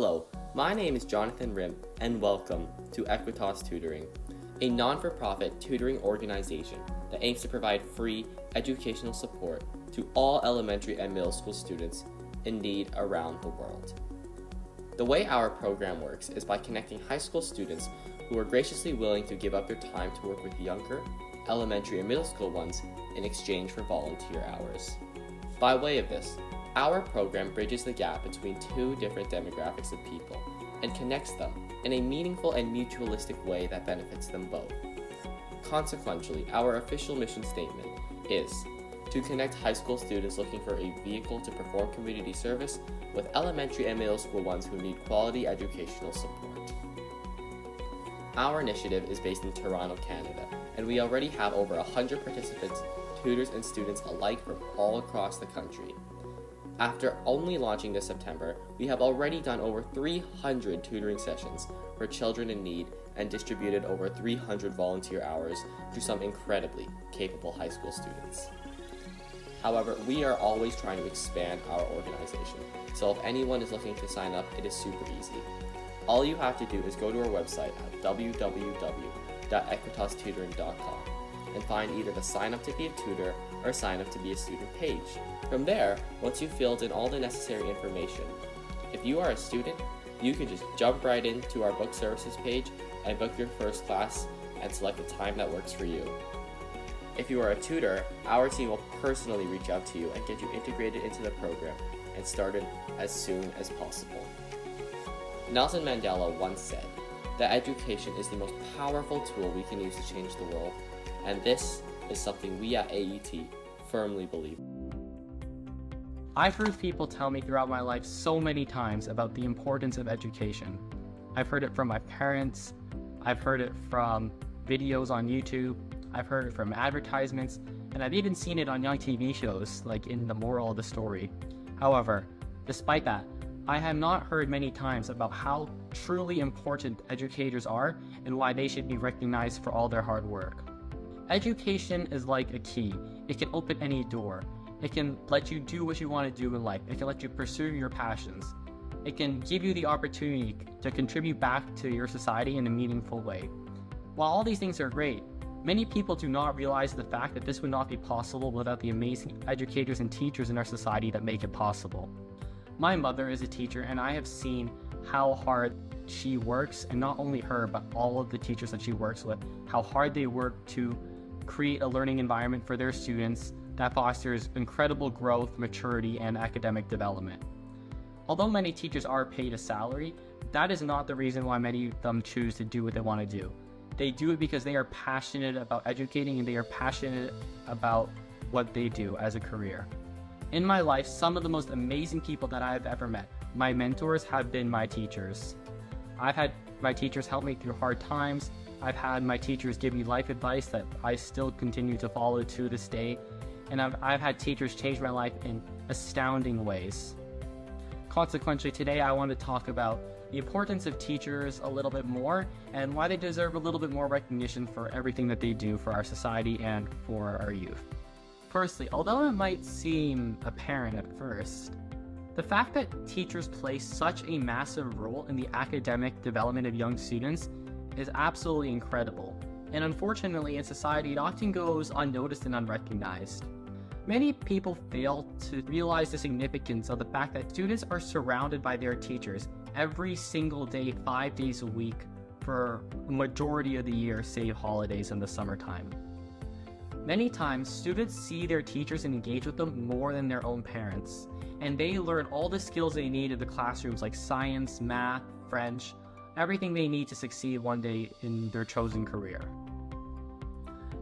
Hello, my name is Jonathan Rim, and welcome to Aequitas Tutoring, a non-for-profit tutoring organization that aims to provide free educational support to all elementary and middle school students in need around the world. The way our program works is by connecting high school students who are graciously willing to give up their time to work with younger elementary and middle school ones in exchange for volunteer hours. By way of this, our program bridges the gap between two different demographics of people and connects them in a meaningful and mutualistic way that benefits them both. Consequently, our official mission statement is to connect high school students looking for a vehicle to perform community service with elementary and middle school ones who need quality educational support. Our initiative is based in Toronto, Canada, and we already have over 100 participants, tutors, and students alike from all across the country. After only launching this September, we have already done over 300 tutoring sessions for children in need and distributed over 300 volunteer hours to some incredibly capable high school students. However, we are always trying to expand our organization, so if anyone is looking to sign up, it is super easy. All you have to do is go to our website at www.aequitastutoring.com and find either the sign up to be a tutor or sign up to be a student page. From there, once you've filled in all the necessary information, if you are a student, you can just jump right into our book services page and book your first class and select a time that works for you. If you are a tutor, our team will personally reach out to you and get you integrated into the program and started as soon as possible. Nelson Mandela once said that education is the most powerful tool we can use to change the world, and this is something we at AET firmly believe. I've heard people tell me throughout my life so many times about the importance of education. I've heard it from my parents, I've heard it from videos on YouTube, I've heard it from advertisements, and I've even seen it on young TV shows like in The Moral of the Story. However, despite that, I have not heard many times about how truly important educators are and why they should be recognized for all their hard work. Education is like a key. It can open any door. It can let you do what you want to do in life. It can let you pursue your passions. It can give you the opportunity to contribute back to your society in a meaningful way. While all these things are great, many people do not realize the fact that this would not be possible without the amazing educators and teachers in our society that make it possible. My mother is a teacher, and I have seen how hard she works, and not only her, but all of the teachers that she works with, how hard they work to create a learning environment for their students that fosters incredible growth, maturity, and academic development. Although many teachers are paid a salary, that is not the reason why many of them choose to do what they want to do. They do it because they are passionate about educating and they are passionate about what they do as a career. In my life, some of the most amazing people that I have ever met, my mentors, have been my teachers. I've had my teachers help me through hard times. I've had my teachers give me life advice that I still continue to follow to this day. And I've had teachers change my life in astounding ways. Consequently, today I want to talk about the importance of teachers a little bit more and why they deserve a little bit more recognition for everything that they do for our society and for our youth. Firstly, although it might seem apparent at first, the fact that teachers play such a massive role in the academic development of young students is absolutely incredible. And unfortunately, in society, it often goes unnoticed and unrecognized. Many people fail to realize the significance of the fact that students are surrounded by their teachers every single day, 5 days a week, for a majority of the year, save holidays in the summertime. Many times, students see their teachers and engage with them more than their own parents, and they learn all the skills they need in the classrooms like science, math, French, everything they need to succeed one day in their chosen career.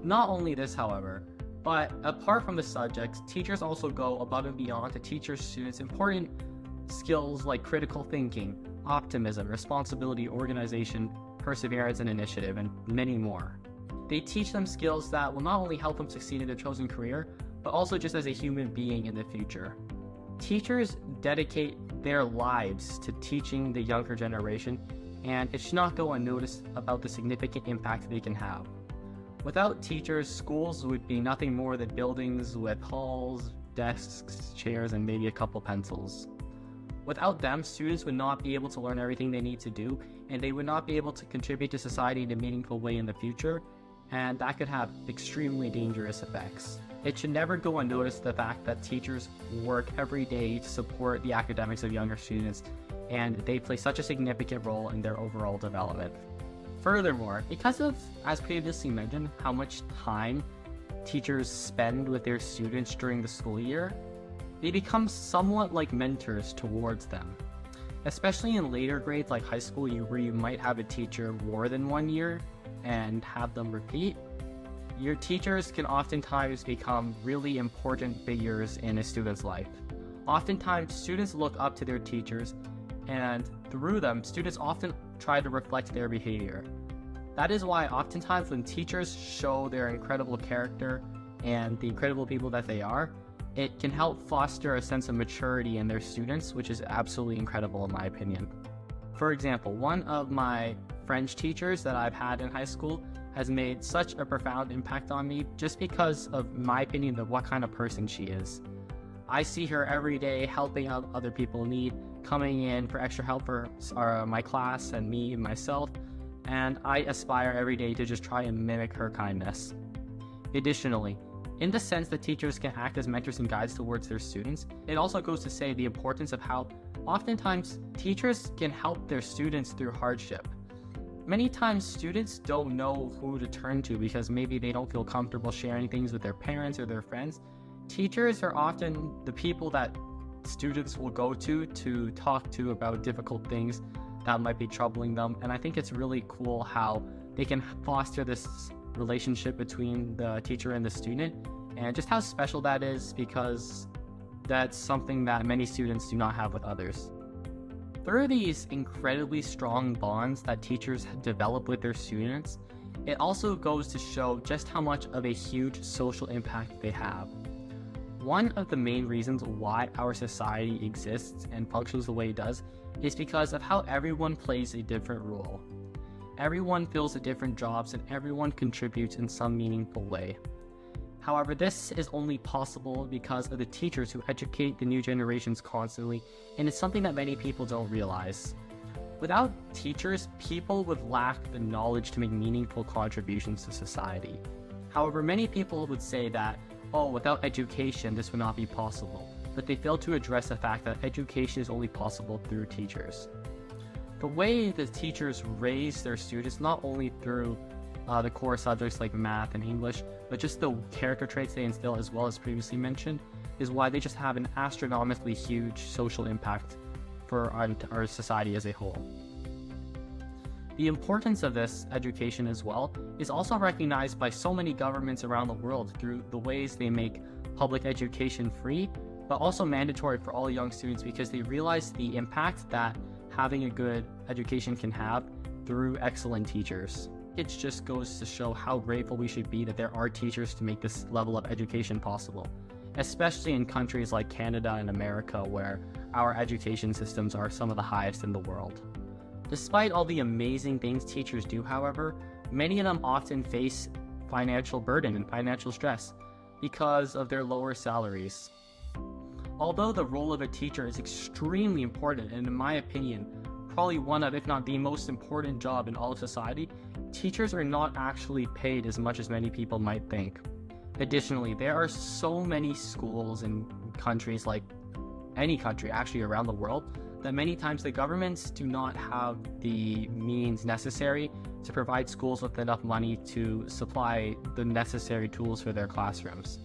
Not only this, however, but apart from the subjects, teachers also go above and beyond to teach their students important skills like critical thinking, optimism, responsibility, organization, perseverance, and initiative, and many more. They teach them skills that will not only help them succeed in their chosen career, but also just as a human being in the future. Teachers dedicate their lives to teaching the younger generation, and it should not go unnoticed about the significant impact they can have. Without teachers, schools would be nothing more than buildings with halls, desks, chairs, and maybe a couple pencils. Without them, students would not be able to learn everything they need to do, and they would not be able to contribute to society in a meaningful way in the future, and that could have extremely dangerous effects. It should never go unnoticed the fact that teachers work every day to support the academics of younger students, and they play such a significant role in their overall development. Furthermore, because of, as previously mentioned, how much time teachers spend with their students during the school year, they become somewhat like mentors towards them. Especially in later grades like high school, where you might have a teacher more than 1 year and have them repeat, your teachers can oftentimes become really important figures in a student's life. Oftentimes, students look up to their teachers, and through them, students often try to reflect their behavior. That is why oftentimes when teachers show their incredible character and the incredible people that they are, it can help foster a sense of maturity in their students, which is absolutely incredible in my opinion. For example, one of my French teachers that I've had in high school has made such a profound impact on me just because of my opinion of what kind of person she is. I see her every day helping out other people in need, coming in for extra help for my class and me and myself, and I aspire every day to just try and mimic her kindness. Additionally, in the sense that teachers can act as mentors and guides towards their students, it also goes to say the importance of how oftentimes teachers can help their students through hardship. Many times students don't know who to turn to because maybe they don't feel comfortable sharing things with their parents or their friends. Teachers are often the people that students will go to talk to about difficult things that might be troubling them, and I think it's really cool how they can foster this relationship between the teacher and the student, and just how special that is, because that's something that many students do not have with others. Through these incredibly strong bonds that teachers develop with their students, it also goes to show just how much of a huge social impact they have. One of the main reasons why our society exists and functions the way it does is because of how everyone plays a different role. Everyone fills a different jobs and everyone contributes in some meaningful way. However, this is only possible because of the teachers who educate the new generations constantly, and it's something that many people don't realize. Without teachers, people would lack the knowledge to make meaningful contributions to society. However, many people would say that, without education, this would not be possible, but they fail to address the fact that education is only possible through teachers. The way the teachers raise their students, not only through the core subjects like math and English, but just the character traits they instill as well as previously mentioned, is why they just have an astronomically huge social impact for our society as a whole. The importance of this education as well is also recognized by so many governments around the world through the ways they make public education free, but also mandatory for all young students, because they realize the impact that having a good education can have through excellent teachers. It just goes to show how grateful we should be that there are teachers to make this level of education possible, especially in countries like Canada and America, where our education systems are some of the highest in the world. Despite all the amazing things teachers do, however, many of them often face financial burden and financial stress because of their lower salaries. Although the role of a teacher is extremely important, and in my opinion, probably one of, if not the most important job in all of society, teachers are not actually paid as much as many people might think. Additionally, there are so many schools in countries, like any country actually around the world, that many times the governments do not have the means necessary to provide schools with enough money to supply the necessary tools for their classrooms.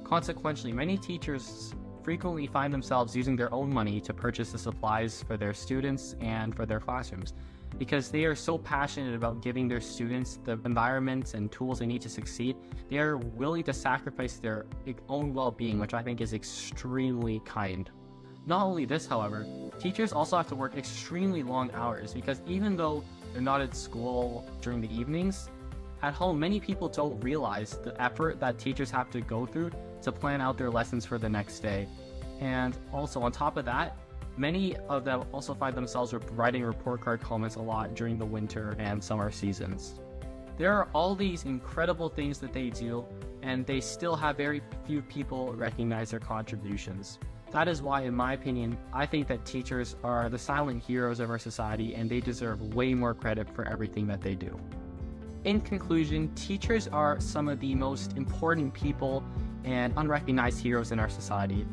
Consequently, many teachers frequently find themselves using their own money to purchase the supplies for their students and for their classrooms, because they are so passionate about giving their students the environments and tools they need to succeed. They are willing to sacrifice their own well-being, which I think is extremely kind. Not only this, however, teachers also have to work extremely long hours, because even though they're not at school during the evenings, at home many people don't realize the effort that teachers have to go through to plan out their lessons for the next day. And also on top of that, many of them also find themselves writing report card comments a lot during the winter and summer seasons. There are all these incredible things that they do, and they still have very few people recognize their contributions. That is why, in my opinion, I think that teachers are the silent heroes of our society and they deserve way more credit for everything that they do. In conclusion, teachers are some of the most important people and unrecognized heroes in our society.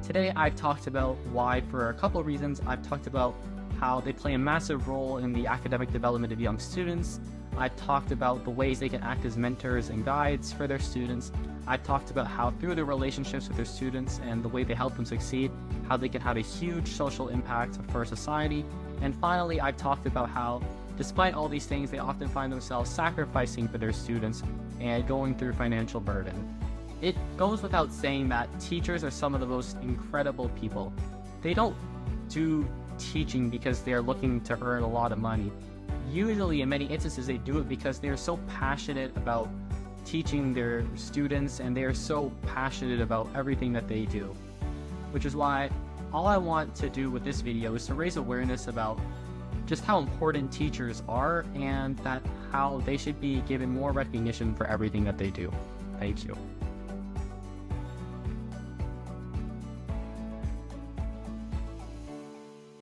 Today, I've talked about why for a couple of reasons. I've talked about how they play a massive role in the academic development of young students. I've talked about the ways they can act as mentors and guides for their students. I've talked about how through their relationships with their students and the way they help them succeed, how they can have a huge social impact for society. And finally, I've talked about how, despite all these things, they often find themselves sacrificing for their students and going through financial burden. It goes without saying that teachers are some of the most incredible people. They don't do teaching because they're looking to earn a lot of money. Usually, in many instances, they do it because they're so passionate about teaching their students and they are so passionate about everything that they do. Which is why all I want to do with this video is to raise awareness about just how important teachers are and that how they should be given more recognition for everything that they do. Thank you.